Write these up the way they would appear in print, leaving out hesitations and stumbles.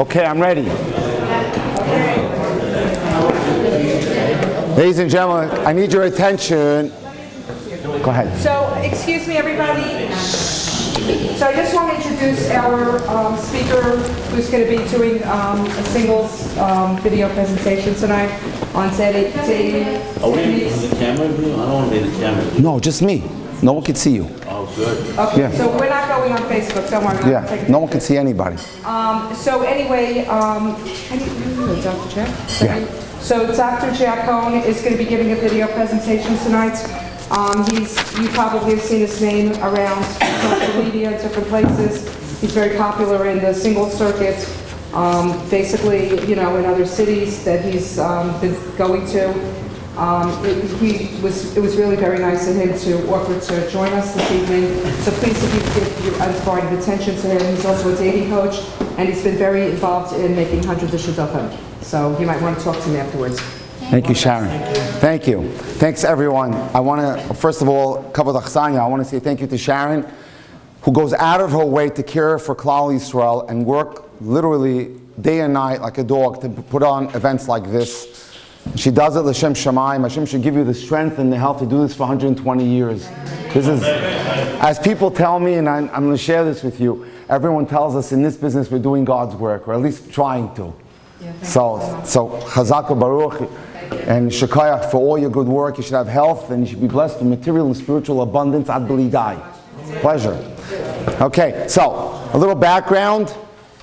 Okay, I'm ready. Ladies and gentlemen, I need your attention. Go ahead. So, excuse me, everybody. So I just want to introduce our speaker who's going to be doing a singles video presentation tonight on Saturday. Are we in the camera view? I don't want to be in the camera view. No, just me. No one can see you. Oh, good. Okay, Yeah. so we're not going on Facebook, don't worry. Yeah, no one can see anybody. So anyway, Dr. Jack? Yeah. So Dr. Jack Cohen is going to be giving a video presentation tonight. You probably have seen his name around social media, different places. He's very popular in the single circuit. Basically, in other cities that he's been going to. It was really very nice of him to offer to join us this evening. So please, if you could give your undivided attention to him. He's also a dating coach, and he's been very involved in making hundreds of shidduchim. So you might want to talk to him afterwards. Thank you, Sharon. Thank you. Thanks, everyone. I want to, first of all, cover the chasanya. I want to say thank you to Sharon, who goes out of her way to care for Klal Yisrael and work literally day and night like a dog to put on events like this. She does it l'shem shamayim. Hashem should give you the strength and the health to do this for 120 years. This is, as people tell me, and I'm going to share this with you, everyone tells us in this business we're doing God's work, or at least trying to. So chazak baruch and shekayach for all your good work. You should have health and you should be blessed with material and spiritual abundance ad b'li dai. Pleasure. Okay, so a little background.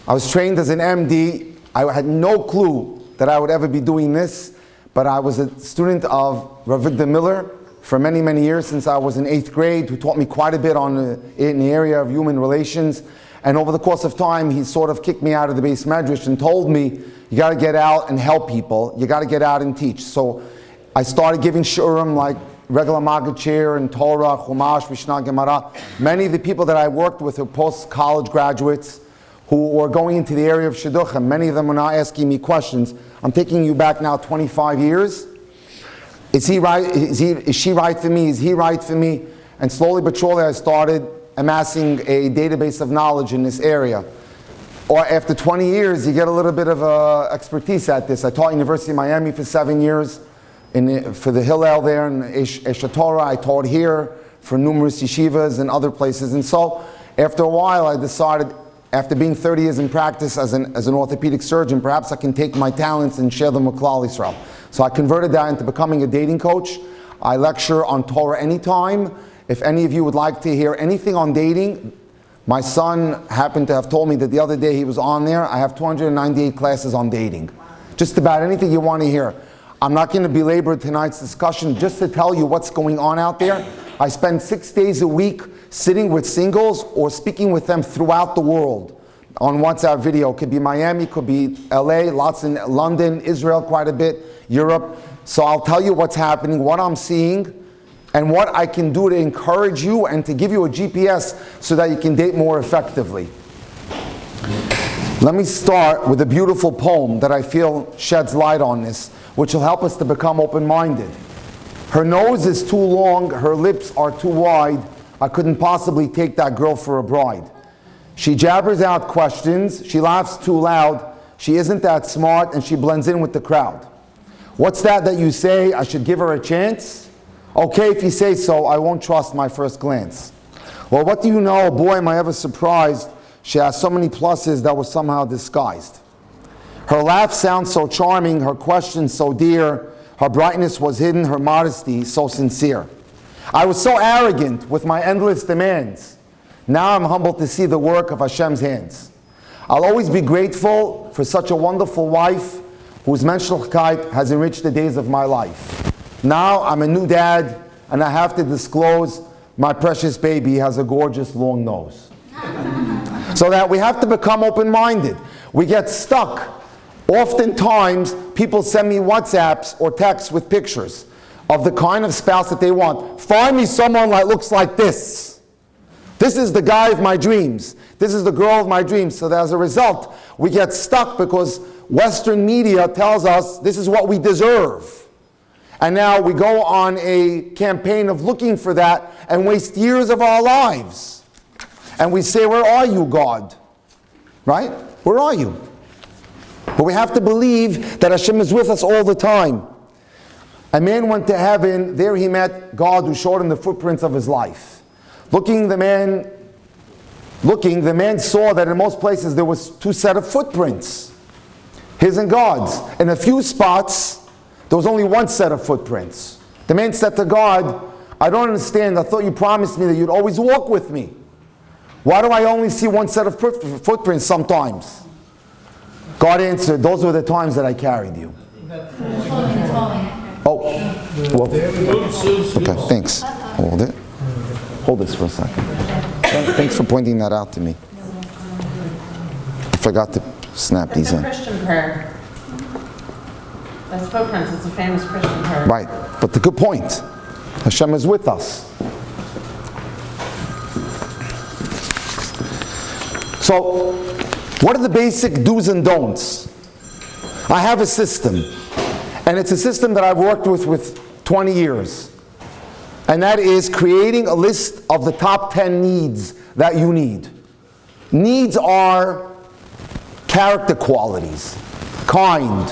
I was trained as an MD. I had no clue that I would ever be doing this, but I was a student of Rabbi Miller for many, many years since I was in 8th grade, who taught me quite a bit in the area of human relations. And over the course of time, he sort of kicked me out of the base medrash and told me, you got to get out and help people. You got to get out and teach. So I started giving shiurim like regular Maggid Chair and Torah, Chumash, Mishnah, Gemara. Many of the people that I worked with were post-college graduates who were going into the area of shidduchim. Many of them were now asking me questions. I'm taking you back now 25 years. Is he right? Is she right for me? Is he right for me? And slowly but surely I started amassing a database of knowledge in this area. Or after 20 years, you get a little bit of expertise at this. I taught University of Miami for 7 years for the Hillel there in Eshet Torah. I taught here for numerous yeshivas and other places. And so after a while, I decided, after being 30 years in practice as an orthopedic surgeon, perhaps I can take my talents and share them with Klal Yisrael. So I converted that into becoming a dating coach. I lecture on Torah anytime. If any of you would like to hear anything on dating, my son happened to have told me that the other day he was on there. I have 298 classes on dating. Just about anything you want to hear. I'm not going to belabor tonight's discussion, just to tell you what's going on out there. I spend 6 days a week sitting with singles or speaking with them throughout the world on WhatsApp video. Could be Miami, could be LA, lots in London, Israel quite a bit, Europe. So I'll tell you what's happening, what I'm seeing, and what I can do to encourage you and to give you a GPS so that you can date more effectively. Let me start with a beautiful poem that I feel sheds light on this, which will help us to become open-minded. Her nose is too long, her lips are too wide. I couldn't possibly take that girl for a bride. She jabbers out questions, she laughs too loud, she isn't that smart, and she blends in with the crowd. What's that you say? I should give her a chance? Okay, if you say so, I won't trust my first glance. Well, what do you know? Boy, am I ever surprised. She has so many pluses that were somehow disguised. Her laugh sounds so charming, her questions so dear, her brightness was hidden, her modesty so sincere. I was so arrogant with my endless demands. Now I'm humbled to see the work of Hashem's hands. I'll always be grateful for such a wonderful wife whose menschlichkeit has enriched the days of my life. Now I'm a new dad, and I have to disclose my precious baby has a gorgeous long nose. So that we have to become open-minded. We get stuck. Oftentimes, people send me WhatsApps or texts with pictures of the kind of spouse that they want. Find me someone that looks like this. This is the guy of my dreams. This is the girl of my dreams. So that as a result, we get stuck because Western media tells us this is what we deserve. And now we go on a campaign of looking for that and waste years of our lives. And we say, where are you, God? Right? Where are you? But we have to believe that Hashem is with us all the time. A man went to heaven. There he met God, who showed him the footprints of his life. Looking, the man saw that in most places there was 2 sets of footprints, his and God's. In a few spots, there was only 1 set of footprints. The man said to God, I don't understand. I thought you promised me that you'd always walk with me. Why do I only see 1 set of footprints sometimes? God answered, those were the times that I carried you. Oh, well, okay, thanks. Hold it. Hold this for a second. Thanks for pointing that out to me. I forgot to snap these in. It's a Christian prayer. That's footprints. It's a famous Christian prayer. Right, but the good point. Hashem is with us. So, what are the basic do's and don'ts? I have a system, and it's a system that I've worked with 20 years. And that is creating a list of the top 10 needs that you need. Needs are character qualities: kind,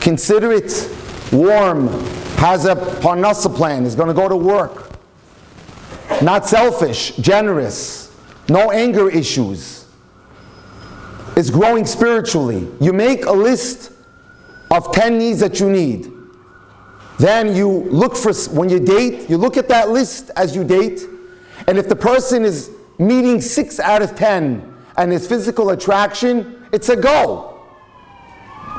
considerate, warm, has a parnasa plan, is going to go to work, not selfish, generous, no anger issues, is growing spiritually. You make a list of 10 needs that you need. Then you look for, when you date, you look at that list as you date, and if the person is meeting 6 out of 10 and is physical attraction, it's a go.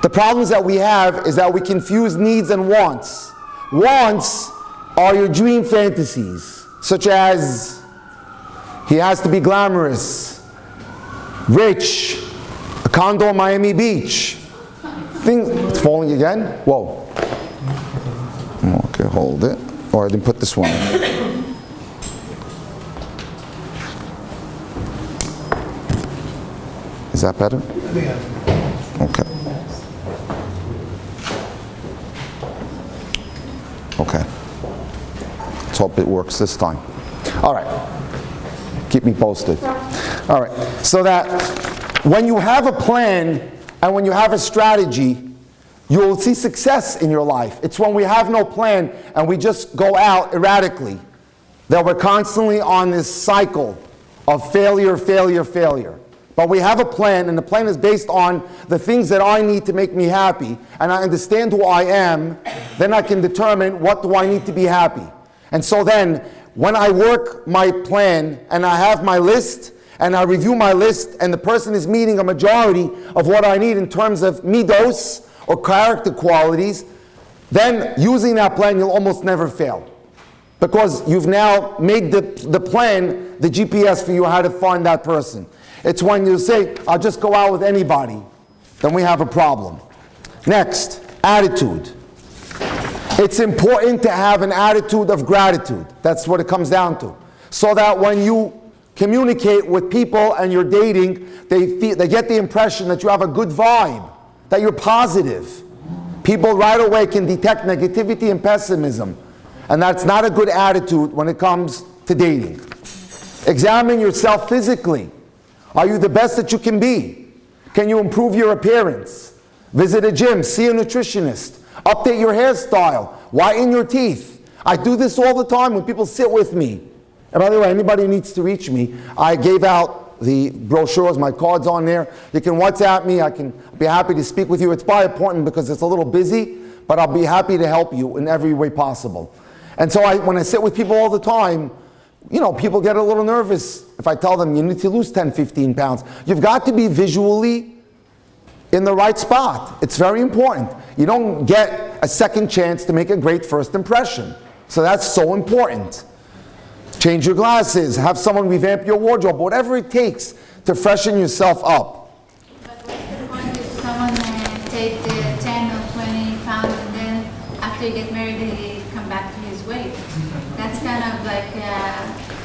The problems that we have is that we confuse needs and wants. Wants are your dream fantasies, such as he has to be glamorous, rich, a condo in Miami Beach. It's falling again? Whoa. Okay, hold it. Or I didn't put this one in. Is that better? Okay. Okay. Let's hope it works this time. All right. Keep me posted. All right. So that when you have a plan and when you have a strategy, you will see success in your life. It's when we have no plan and we just go out erratically that we're constantly on this cycle of failure, failure, failure. But we have a plan, and the plan is based on the things that I need to make me happy, and I understand who I am, then I can determine what do I need to be happy. And so then, when I work my plan and I have my list, and I review my list, and the person is meeting a majority of what I need in terms of midos, or character qualities, then using that plan you'll almost never fail. Because you've now made the plan the GPS for you how to find that person. It's when you say, I'll just go out with anybody, then we have a problem. Next, attitude. It's important to have an attitude of gratitude. That's what it comes down to. So that when you communicate with people and you're dating, they get the impression that you have a good vibe, that you're positive. People right away can detect negativity and pessimism. And that's not a good attitude when it comes to dating. Examine yourself physically. Are you the best that you can be? Can you improve your appearance? Visit a gym, see a nutritionist, update your hairstyle, whiten your teeth. I do this all the time when people sit with me. And by the way, anybody who needs to reach me, I gave out the brochures, my card's on there. You can WhatsApp me, I can be happy to speak with you. It's by appointment because it's a little busy, but I'll be happy to help you in every way possible. And so when I sit with people all the time, people get a little nervous if I tell them you need to lose 10, 15 pounds. You've got to be visually in the right spot. It's very important. You don't get a second chance to make a great first impression. So that's so important. Change your glasses, have someone revamp your wardrobe, whatever it takes to freshen yourself up. But what's the point if someone take 10 or 20 pounds and then after you get married he come back to his weight? That's kind of like...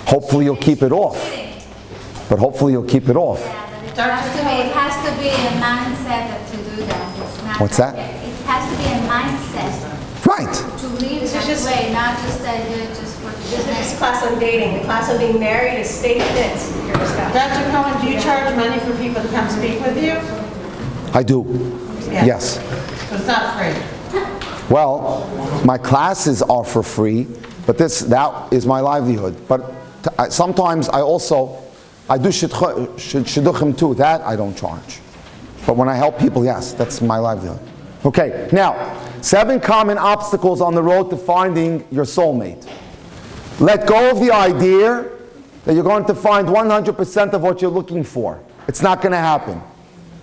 hopefully you'll keep it off. But hopefully you'll keep it off. Yeah, but it has to be a mindset to do that. It's not What's that? It has to be a mindset. Right. To live that way, not just do it just for This is this class on dating. The class on being married is stay fit. Your spouse. Dr. Cohen, do you charge money for people to come speak with you? I do. Yes. So it's not free. Well, my classes are for free, but that is my livelihood. But sometimes I do shidduchim too. That I don't charge. But when I help people, yes, that's my livelihood. Okay, now, 7 common obstacles on the road to finding your soulmate. Let go of the idea that you're going to find 100% of what you're looking for. It's not going to happen.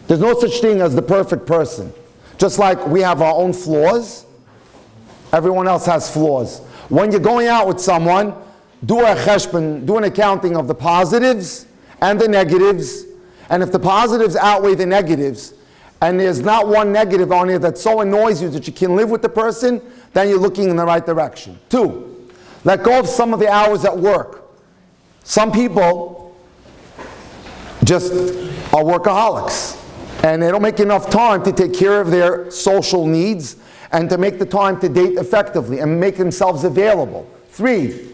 There's no such thing as the perfect person. Just like we have our own flaws, everyone else has flaws. When you're going out with someone, do a cheshbon, do an accounting of the positives and the negatives. And if the positives outweigh the negatives, and there's not one negative on it that so annoys you that you can live with the person, then you're looking in the right direction. 2, let go of some of the hours at work. Some people just are workaholics, and they don't make enough time to take care of their social needs and to make the time to date effectively and make themselves available. 3,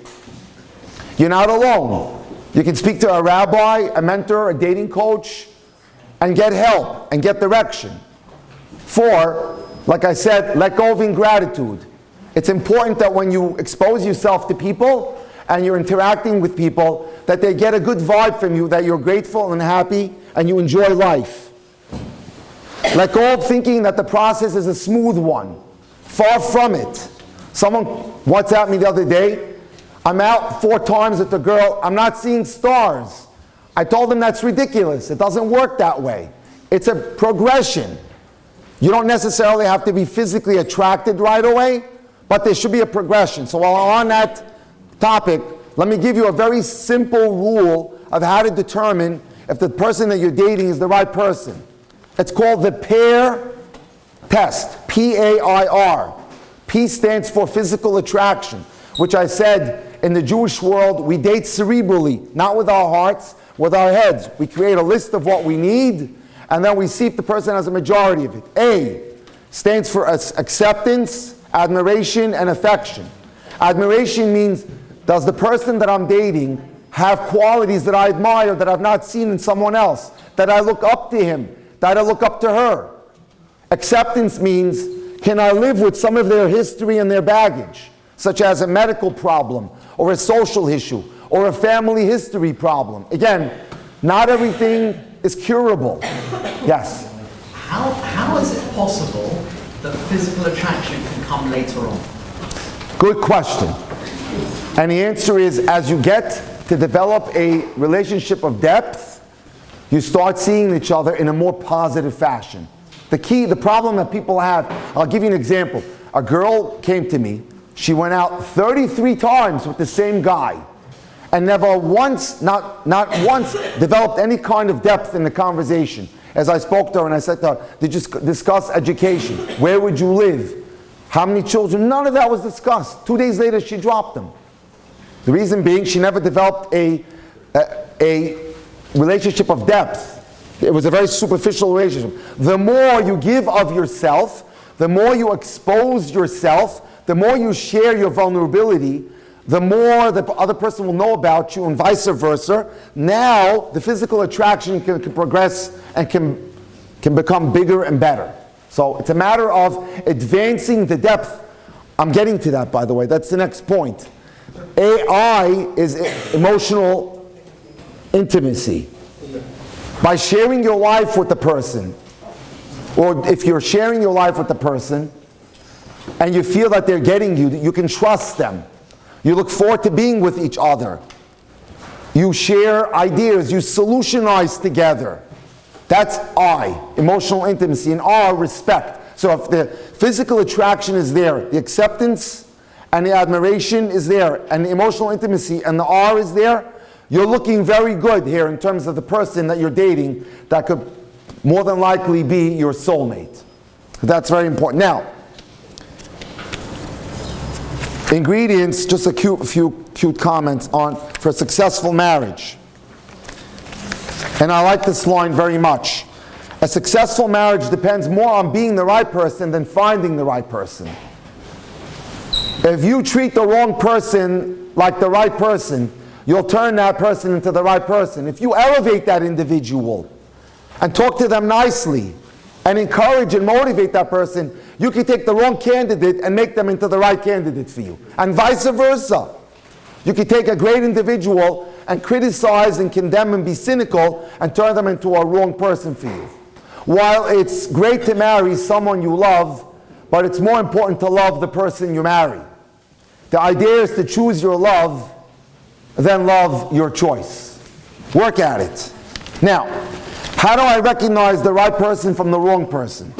you're not alone. You can speak to a rabbi, a mentor, a dating coach, and get help and get direction. 4, like I said, let go of ingratitude. It's important that when you expose yourself to people and you're interacting with people, that they get a good vibe from you, that you're grateful and happy and you enjoy life. Let go of thinking that the process is a smooth one. Far from it. Someone WhatsApped me the other day. I'm out 4 times with the girl. I'm not seeing stars. I told him that's ridiculous. It doesn't work that way. It's a progression. You don't necessarily have to be physically attracted right away, but there should be a progression. So while I'm on that topic, let me give you a very simple rule of how to determine if the person that you're dating is the right person. It's called the PAIR test, P-A-I-R. P stands for physical attraction, which I said in the Jewish world, we date cerebrally, not with our hearts, with our heads. We create a list of what we need, and then we see if the person has a majority of it. A stands for acceptance, admiration, and affection. Admiration means, does the person that I'm dating have qualities that I admire, that I've not seen in someone else, that I look up to him, that I look up to her? Acceptance means, can I live with some of their history and their baggage, such as a medical problem, or a social issue, or a family history problem? Again, not everything is curable. Yes? How is it possible that physical attraction can come later on? Good question. And the answer is, as you get to develop a relationship of depth, you start seeing each other in a more positive fashion. The problem that people have, I'll give you an example. A girl came to me. She went out 33 times with the same guy and never once, not once, developed any kind of depth in the conversation. As I spoke to her and I said to her, did you discuss education? Where would you live? How many children? None of that was discussed. 2 days later, she dropped them. The reason being, she never developed a relationship of depth. It was a very superficial relationship. The more you give of yourself, the more you expose yourself, the more you share your vulnerability, the more the other person will know about you, and vice versa. Now, the physical attraction can progress and can become bigger and better. So it's a matter of advancing the depth. I'm getting to that, by the way. That's the next point. AI is emotional intimacy. By sharing your life with the person, or if you're sharing your life with the person, and you feel that they're getting you, that you can trust them. You look forward to being with each other. You share ideas, you solutionize together. That's I, emotional intimacy, and R, respect. So if the physical attraction is there, the acceptance and the admiration is there, and the emotional intimacy and the R is there, you're looking very good here in terms of the person that you're dating that could more than likely be your soulmate. That's very important. Now, ingredients, just a few cute comments for a successful marriage. And I like this line very much. A successful marriage depends more on being the right person than finding the right person. If you treat the wrong person like the right person, you'll turn that person into the right person. If you elevate that individual and talk to them nicely and encourage and motivate that person, you can take the wrong candidate and make them into the right candidate for you. And vice versa. You can take a great individual and criticize and condemn and be cynical and turn them into a wrong person for you. While it's great to marry someone you love, but it's more important to love the person you marry. The idea is to choose your love, then love your choice. Work at it. Now, how do I recognize the right person from the wrong person?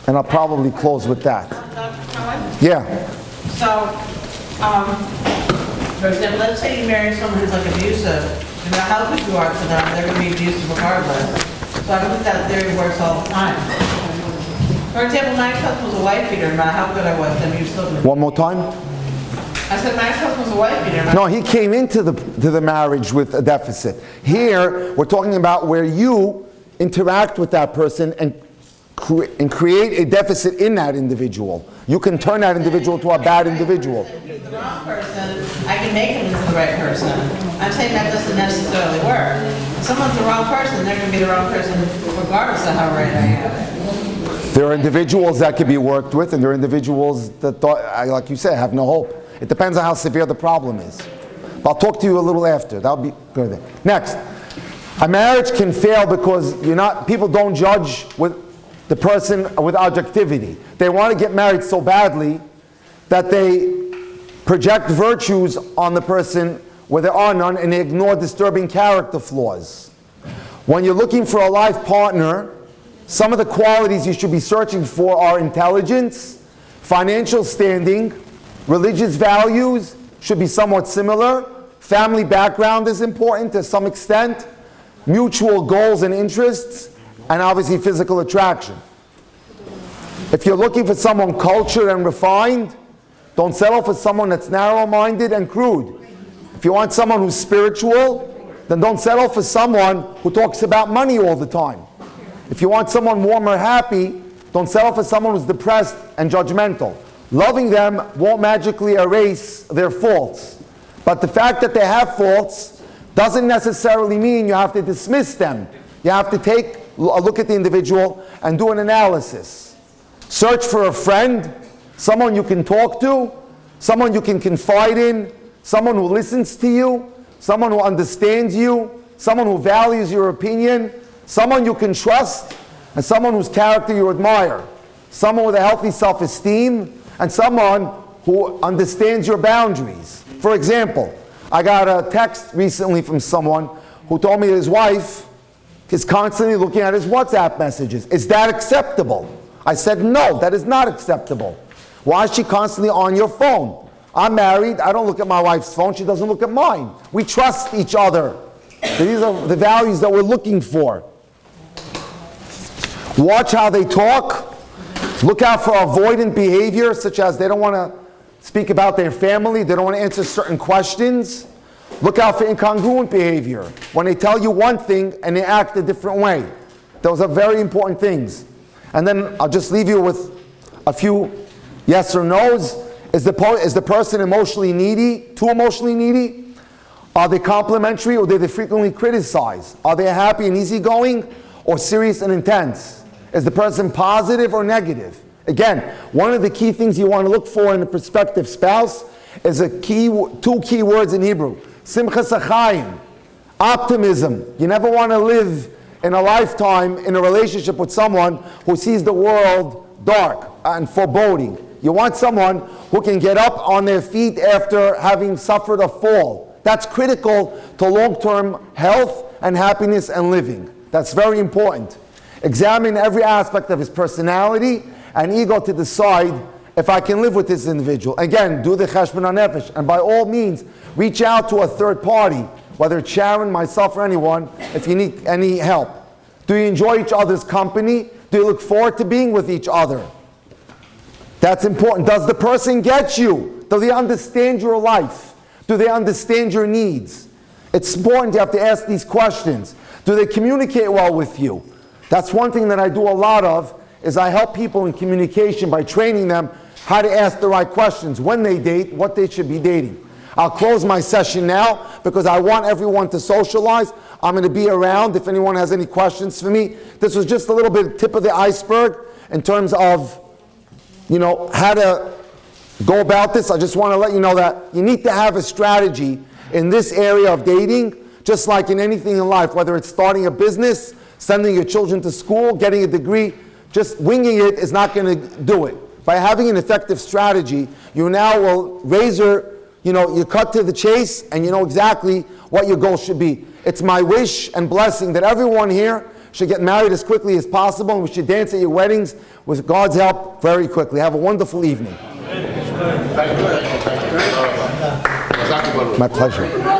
And I'll probably close with that. Dr. Cohen? Yeah. So, for example, let's say you marry someone who's like abusive, no matter how good you are to them, they're going to be abusive regardless. So I don't think that theory works all the time. For example, my ex-husband was a wife beater, no matter how good I was, then he was still going to. One more time. I said my ex-husband was a wife beater. No, he came into the marriage with a deficit. Here, we're talking about where you interact with that person and create a deficit in that individual. You can turn that individual to a bad individual. The wrong person, I can make him into the right person. I'm saying that doesn't necessarily work. If someone's the wrong person, they're going to be the wrong person regardless of how right I am. There are individuals that can be worked with, and there are individuals that, like you said, have no hope. It depends on how severe the problem is. But I'll talk to you a little after. That'll be good. Next, a marriage can fail because people don't judge with the person with objectivity. They want to get married so badly that they project virtues on the person where there are none, and they ignore disturbing character flaws. When you're looking for a life partner, some of the qualities you should be searching for are intelligence, financial standing, religious values should be somewhat similar, family background is important to some extent, mutual goals and interests, and obviously physical attraction. If you're looking for someone cultured and refined, don't settle for someone that's narrow-minded and crude. If you want someone who's spiritual, then don't settle for someone who talks about money all the time. If you want someone warm or happy, don't settle for someone who's depressed and judgmental. Loving them won't magically erase their faults. But the fact that they have faults doesn't necessarily mean you have to dismiss them. You have to take a look at the individual and do an analysis. Search for a friend, someone you can talk to, someone you can confide in, someone who listens to you, someone who understands you, someone who values your opinion, someone you can trust, and someone whose character you admire, someone with a healthy self-esteem, and someone who understands your boundaries. For example, I got a text recently from someone who told me his wife is constantly looking at his WhatsApp messages. Is that acceptable? I said, no, that is not acceptable. Why is she constantly on your phone? I'm married, I don't look at my wife's phone, she doesn't look at mine. We trust each other. These are the values that we're looking for. Watch how they talk. Look out for avoidant behavior, such as they don't want to speak about their family, they don't want to answer certain questions. Look out for incongruent behavior, when they tell you one thing and they act a different way. Those are very important things. And then I'll just leave you with a few yes or no's. Is the person emotionally needy, too emotionally needy? Are they complimentary, or do they frequently criticize? Are they happy and easygoing, or serious and intense? Is the person positive or negative? Again, one of the key things you want to look for in a prospective spouse is two key words in Hebrew. Simchas achayim, optimism. You never want to live in a lifetime in a relationship with someone who sees the world dark and foreboding. You want someone who can get up on their feet after having suffered a fall. That's critical to long-term health and happiness and living. That's very important. Examine every aspect of his personality and ego to decide if I can live with this individual. Again, do the cheshbon hanefesh, and by all means, reach out to a third party, whether it's Sharon, myself, or anyone, if you need any help. Do you enjoy each other's company? Do you look forward to being with each other? That's important. Does the person get you? Do they understand your life? Do they understand your needs? It's important you have to ask these questions. Do they communicate well with you? That's one thing that I do a lot of, is I help people in communication by training them how to ask the right questions when they date, what they should be dating. I'll close my session now because I want everyone to socialize. I'm going to be around if anyone has any questions for me. This was just a little bit tip of the iceberg in terms of, how to go about this. I just want to let you know that you need to have a strategy in this area of dating, just like in anything in life, whether it's starting a business, sending your children to school, getting a degree. Just winging it is not going to do it. By having an effective strategy, you now will raise your cut to the chase, and you know exactly what your goal should be. It's my wish and blessing that everyone here should get married as quickly as possible, and we should dance at your weddings with God's help very quickly. Have a wonderful evening. My pleasure.